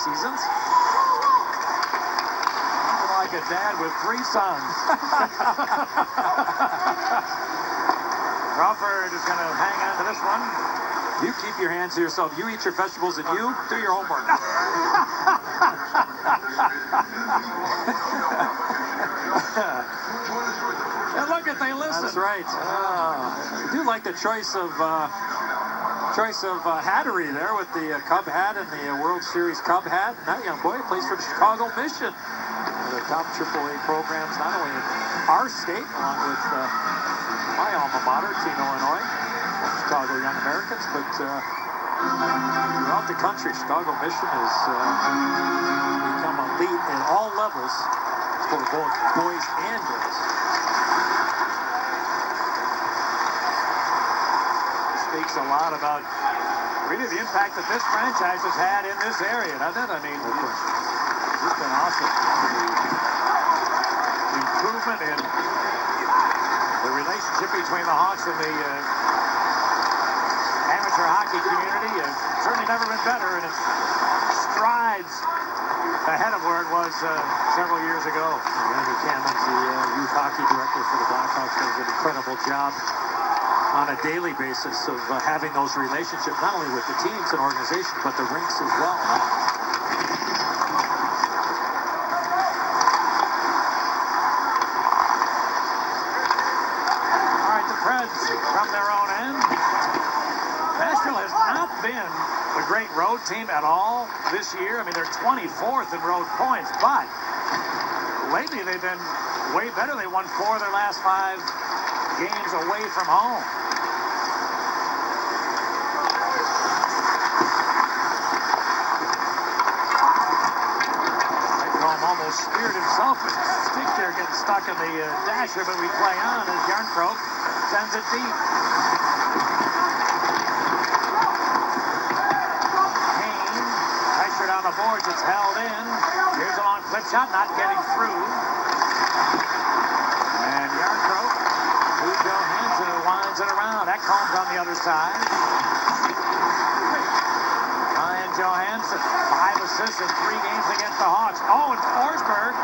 seasons. Like a dad with 3 sons. Crawford is going to hang on to this one. You keep your hands to yourself. You eat your vegetables and you do your homework. And look at they listen. That's right. I do like the choice of hattery there with the Cub hat and the World Series Cub hat. And that young boy plays for the Chicago Mission. The top AAA programs, not only in our state, along with my alma mater, Team Illinois, Chicago Young Americans, but throughout the country, Chicago Mission has become elite at all levels for both boys and girls. Speaks a lot about really the impact that this franchise has had in this area, doesn't it? I mean, it's been awesome. Improvement in the relationship between the Hawks and the amateur hockey community has certainly never been better, and it's strides ahead of where it was several years ago. Randy Cammons, the youth hockey director for the Blackhawks, does an incredible job on a daily basis of having those relationships, not only with the teams and organizations, but the rinks as well. From their own end. Nashville has not been a great road team at all this year. I mean, they're 24th in road points, but lately they've been way better. They won 4 of their last 5 games away from home. Almost speared himself with his stick there, getting stuck in the dasher, but we play on as Yarncroke sends it deep. Kane, pressured on the boards, it's held in. Here's a long clip shot, not getting through. And Yarncroke, who Johansson winds it around. That comes on the other side. Ryan Johansson, 5 assists in 3 games against the Hawks. Oh, and Forsberg,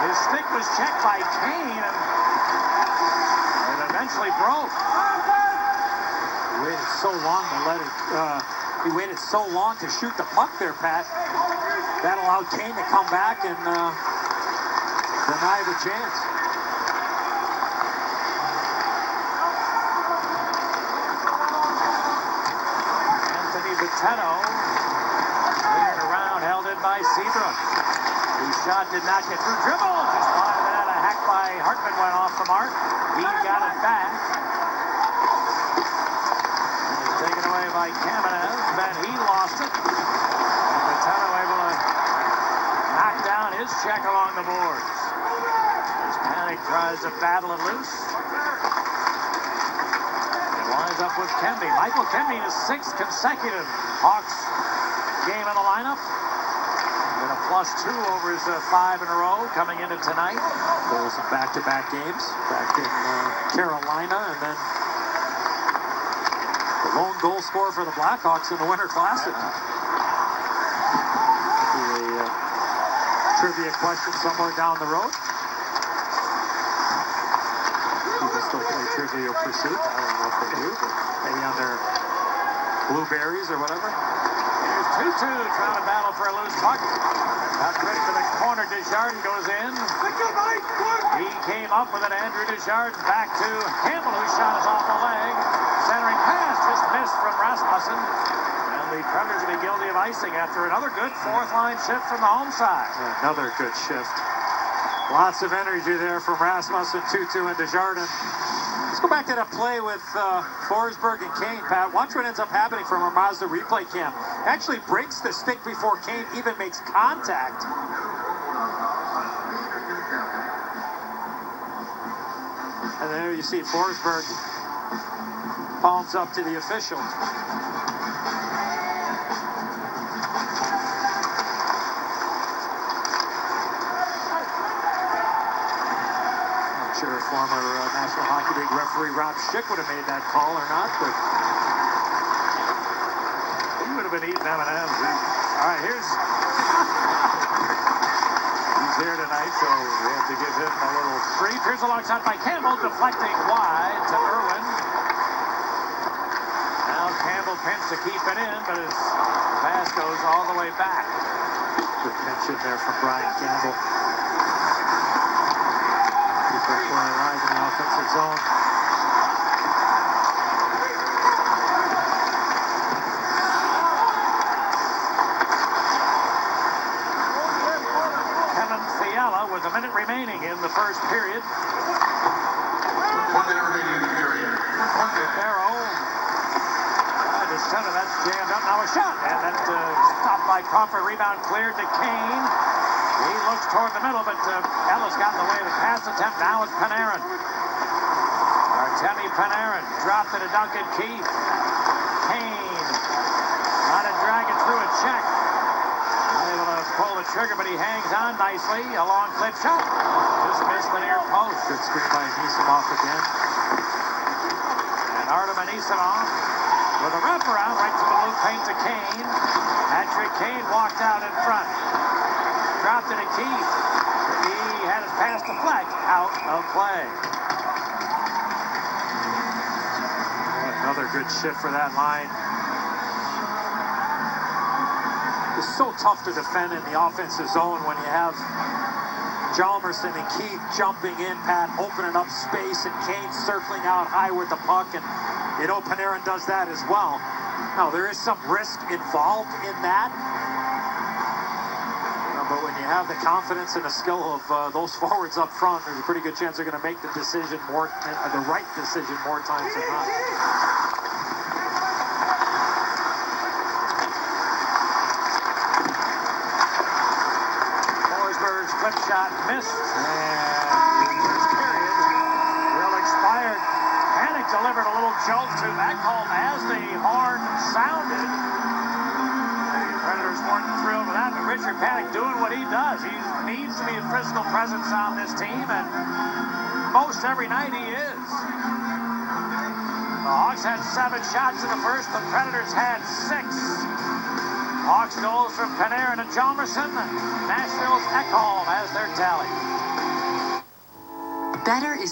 his stick was checked by Kane, and it eventually broke. He waited so long to let it. He waited so long to shoot the puck there, Pat. That allowed Kane to come back and deny the chance. Petto, cleared around, held in by Seabrook. His shot did not get through. Dribble, just wide of that. A hack by Hartman went off the mark. He got it back. And it's taken away by Kamenev. Then he lost it. And Petto able to knock down his check along the boards. As Panic tries to battle it loose. Lines up with Kemby. Michael Kemby, his 6th consecutive Hawks game in the lineup. And a +2 over his 5 in a row coming into tonight. Goals in back-to-back games. Back in Carolina, and then the lone goal scorer for the Blackhawks in the Winter Classic. A trivia question somewhere down the road. People still play Trivial Pursuit. I don't know if they do, but maybe on their Blueberries or whatever. Here's 2-2 trying to battle for a loose puck. Out quick to the corner. Desjardins goes in. He came up with it. Andrew Desjardins back to Campbell, whose shot is off the leg. Centering pass just missed from Rasmussen. And the Predators will be guilty of icing after another good 4th-line shift from the home side. Another good shift. Lots of energy there from Rasmussen, 2-2 and Desjardins. Let's go back to that play with Forsberg and Kane, Pat. Watch what ends up happening from our Mazda replay cam. Actually breaks the stick before Kane even makes contact. And there you see Forsberg palms up to the official. Sure, former National Hockey League referee Rob Schick would have made that call or not, but he would have been eating M&M's. All right, here's so we have to give him a little. Reed here's a long shot by Campbell, deflecting wide to Irwin. Now Campbell pins to keep it in, but his pass goes all the way back. Good pension there from Brian Campbell. Keep our play alive in the offensive zone. With a minute remaining in the first period. 1 minute remaining in the period. Barrow. To center, that's jammed up. Now a shot. And that stopped by Crawford. Rebound cleared to Kane. He looks toward the middle, but Ellis got in the way of the pass attempt. Now it's Panarin. Artemi Panarin dropped it to Duncan Keith. Kane. Trying to drag it through a check. Able to pull the trigger, but he hangs on nicely. A long clip shot. Just missed the near post. Good screen by Anisimov again. And Artem Anisimov with a wraparound right to the blue paint to Kane. Patrick Kane walked out in front. Dropped it to Keith. He had his pass deflect out of play. Another good shift for that line. It's so tough to defend in the offensive zone when you have Hjalmarsson and Keith jumping in, Pat, opening up space, and Kane circling out high with the puck, and you know Panarin does that as well. Now, there is some risk involved in that, but when you have the confidence and the skill of those forwards up front, there's a pretty good chance they're going to make the decision the right decision more times than not. Flip shot missed, and this period will expire. Panic delivered a little jolt to that call as the horn sounded. The Predators weren't thrilled with that, but Richard Panic doing what he does. He needs to be a physical presence on this team, and most every night he is. The Hawks had 7 shots in the first. The Predators had 6. Hawks goals from Panarin and Hjalmarsson. Nashville's Ekholm has their tally. Better is